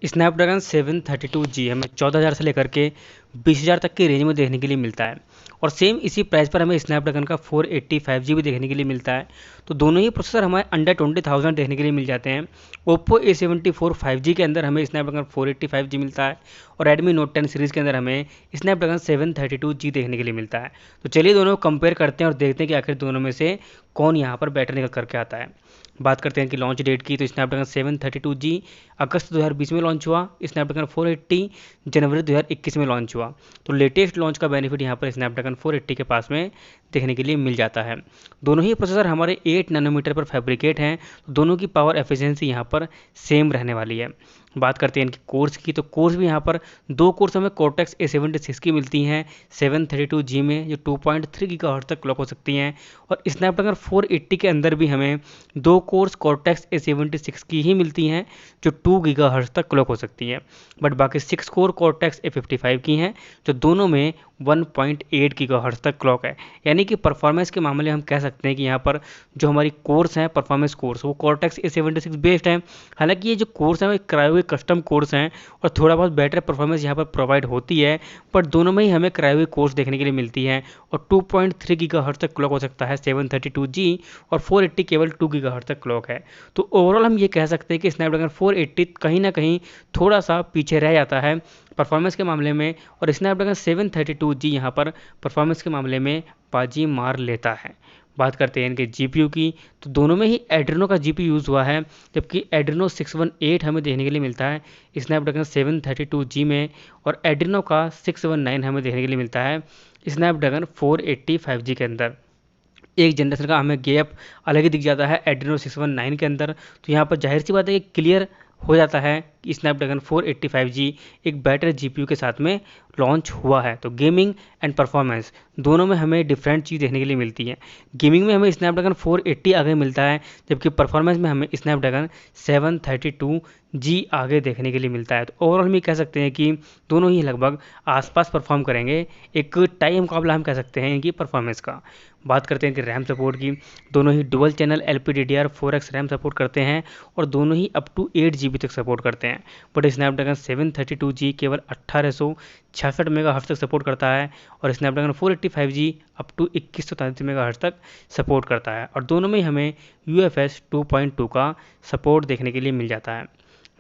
Snapdragon 732G हमें 14,000 से लेकर के 20,000 तक की रेंज में देखने के लिए मिलता है और सेम इसी प्राइस पर हमें स्नैपड्रैगन का 485 भी देखने के लिए मिलता है। तो दोनों ही प्रोसेसर हमें अंडर 20,000 देखने के लिए मिल जाते हैं। ओप्पो A74 5G के अंदर हमें स्नैपड्रैगन 485G मिलता है और रेडमी नोट 10 सीरीज़ के अंदर हमें स्नैपड्रैगन 732G देखने के लिए मिलता है। तो चलिए दोनों कंपेयर करते हैं और देखते हैं कि आखिर दोनों में से कौन यहाँ पर बेटर निकल करके आता है। बात करते हैं कि लॉन्च डेट की, तो स्नैपड्रैगन 732G अगस्त 2020 में लॉन्च हुआ, स्नैपड्रैगन 480 जनवरी 2021 में लॉन्च हुआ। तो लेटेस्ट लॉन्च का बेनिफिट यहाँ पर स्नैपड्रैगन 480 के पास में देखने के लिए मिल जाता है। दोनों ही प्रोसेसर हमारे 8 नैनोमीटर पर फैब्रिकेट हैं, तो दोनों की पावर एफिशिएंसी यहाँ पर सेम रहने वाली है। बात करते हैं इनकी कोर्स की, तो कोर्स भी यहाँ पर दो कोर्स हमें कोर्टेक्स A76 की मिलती हैं 732G में, जो 2.3 गीगाहर्ट्ज तक क्लॉक हो सकती हैं। और स्नैपड्रैगन 480 के अंदर भी हमें दो कोर्स कोर्टेक्स A76 की ही मिलती हैं, जो 2 गीगाहर्ट्ज तक क्लॉक हो सकती हैं। बट बाकी 6 कोर कोर्टेक्स A55 की हैं, जो दोनों में 1.8 गीगाहर्ट्ज तक क्लॉक है। यानी कि परफॉर्मेंस के मामले हम कह सकते हैं कि यहाँ पर जो हमारी कोर्स हैं, परफॉर्मेंस कोर्स, वो कोर्टेक्स A76 बेस्ड हैं। हालांकि ये जो कोर्स हैं वो कराए हुए कस्टम कोर्स हैं और थोड़ा बहुत बेटर परफॉर्मेंस यहाँ पर प्रोवाइड होती है, बट दोनों में ही हमें कराए हुए कोर्स देखने के लिए मिलती है। और 2.3 गीगाहर्ट्ज तक क्लॉक हो सकता है 732G और 480 केवल 2 गीगाहर्ट्ज तक क्लॉक है। तो ओवरऑल हम ये कह सकते हैं कि स्नैपड्रैगन 480 कहीं ना कहीं थोड़ा सा पीछे रह जाता है परफॉर्मेंस के मामले में, और स्नैपड्रैगन 732G यहाँ पर परफॉर्मेंस के मामले में बाजी मार लेता है। बात करते हैं इनके GPU की, तो दोनों में ही एड्रेनो का GPU यूज़ हुआ है, जबकि एड्रेनो 618 हमें देखने के लिए मिलता है स्नैपड्रैगन 732G में, और एड्रेनो का 619 हमें देखने के लिए मिलता है स्नैपड्रैगन 485G के अंदर। एक जनरेशन का हमें गैप अलग ही दिख जाता है एड्रेनो 619 के अंदर। तो यहाँ पर जाहिर सी बात है कि क्लियर हो जाता है कि स्नैपड्रैगन 485G एक बेटर GPU के साथ में लॉन्च हुआ है। तो गेमिंग एंड परफॉर्मेंस दोनों में हमें डिफरेंट चीज़ देखने के लिए मिलती है। गेमिंग में हमें स्नैपड्रैगन 480 आगे मिलता है, जबकि परफॉर्मेंस में हमें स्नैपड्रैगन 732G आगे देखने के लिए मिलता है। तो ओवरऑल हम कह सकते हैं कि दोनों ही लगभग आसपास परफॉर्म करेंगे, एक टाई मुकाबला हम कह सकते हैं इनकी परफॉर्मेंस का। बात करते हैं कि रैम सपोर्ट की, दोनों ही dual channel LPDDR4X RAM support करते हैं और दोनों ही अप टू 8GB तक सपोर्ट करते हैं। बट स्नैपड्रैगन 732G केवल 1866 मेगाहर्ट्ज तक सपोर्ट करता है और Snapdragon 485G up to 2133 megahertz तक सपोर्ट करता है, और दोनों में हमें UFS 2.2 का सपोर्ट देखने के लिए मिल जाता है।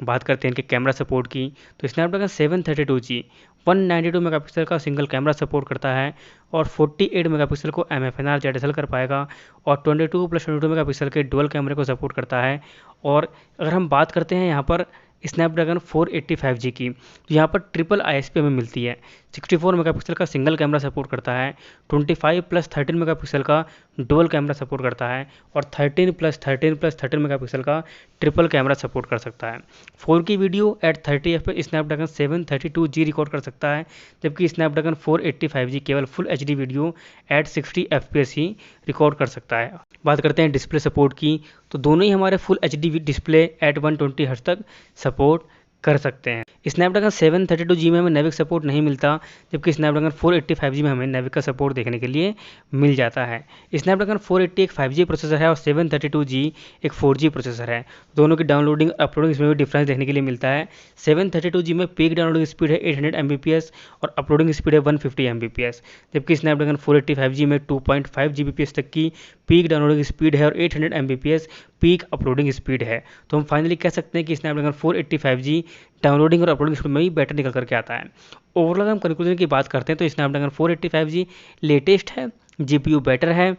बात करते हैं इनके कैमरा सपोर्ट की, तो स्नैपड्रैगन 732G 192 मेगापिक्सल का सिंगल कैमरा सपोर्ट करता है और 48 मेगापिक्सल को MFNR ZSL कर पाएगा और 22+22 मेगापिक्सल के डुअल कैमरे को सपोर्ट करता है। और अगर हम बात करते हैं यहाँ पर स्नैपड्रैगन 485G की, तो यहाँ पर ट्रिपल ISP हमें मिलती है। 64 मेगापिक्सल का सिंगल कैमरा सपोर्ट करता है, 25+13 मेगापिक्सल का डुअल कैमरा सपोर्ट करता है और 13+13+13 मेगापिक्सल का ट्रिपल कैमरा सपोर्ट कर सकता है। 4K video at 30fps Snapdragon 732G record कर सकता है, जबकि स्नैपड्रैगन 485G केवल full HD video at 60fps he record कर सकता है। बात करते हैं डिस्प्ले सपोर्ट की, तो दोनों ही हमारे full HD display eight 120Hz तक सपोर्ट कर सकते हैं। स्नैपड्रैगन 732G में हमें नेविक सपोर्ट नहीं मिलता, जबकि स्नैपड्रैगन 485G में हमें नेविक का सपोर्ट देखने के लिए मिल जाता है। स्नैपड्रैगन 480 एक 5G प्रोसेसर है और 732G एक 4G प्रोसेसर है। दोनों की डाउनलोडिंग अपलोडिंग इसमें भी डिफरेंस देखने के लिए मिलता है। 732G में पीक डाउनलोडिंग स्पीड है 800 Mbps और अपलोडिंग स्पीड है 150 Mbps, जबकि स्नैपड्रैगन 485G में 2.5 Gbps तक की पीक डाउनलोडिंग स्पीड है और 800 Mbps पीक अपलोडिंग स्पीड है। तो हम फाइनली कह सकते हैं कि स्नैपड्रैगन 485G डाउनलोडिंग और अपलोडिंग स्पीड में भी बेटर निकल करके आता है। ओवरऑल हम कंक्लूजन की बात करते हैं तो स्नैपड्रैगन 485G लेटेस्ट है, GPU बेटर है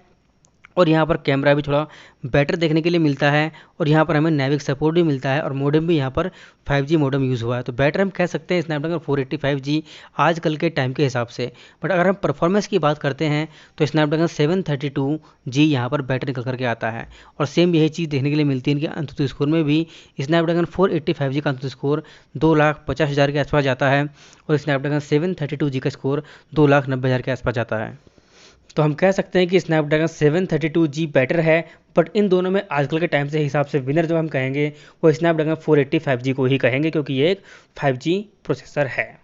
और यहाँ पर कैमरा भी थोड़ा बेटर देखने के लिए मिलता है और यहाँ पर हमें नेविक सपोर्ट भी मिलता है और मॉडेम भी यहाँ पर 5G मॉडेम यूज़ हुआ है। तो बेटर हम कह सकते हैं स्नैपड्रैगन 485G आजकल के टाइम के हिसाब से। बट अगर हम परफॉर्मेंस की बात करते हैं तो स्नैपड्रैगन 732G यहाँ पर बेटर निकल करके आता है और सेम यही चीज़ देखने के लिए मिलती है इनके अंतुतु स्कोर में भी। स्नैपड्रैगन 485G का अंतुतु स्कोर 2,50,000 के आसपास जाता है और स्नैपड्रैगन 732G का स्कोर 2,90,000 के आसपास जाता है। तो हम कह सकते हैं कि स्नैपड्रैगन 732G बेटर है, बट इन दोनों में आजकल के टाइम से हिसाब से विनर जो हम कहेंगे वो स्नैपड्रैगन 485G को ही कहेंगे, क्योंकि ये एक 5G प्रोसेसर है।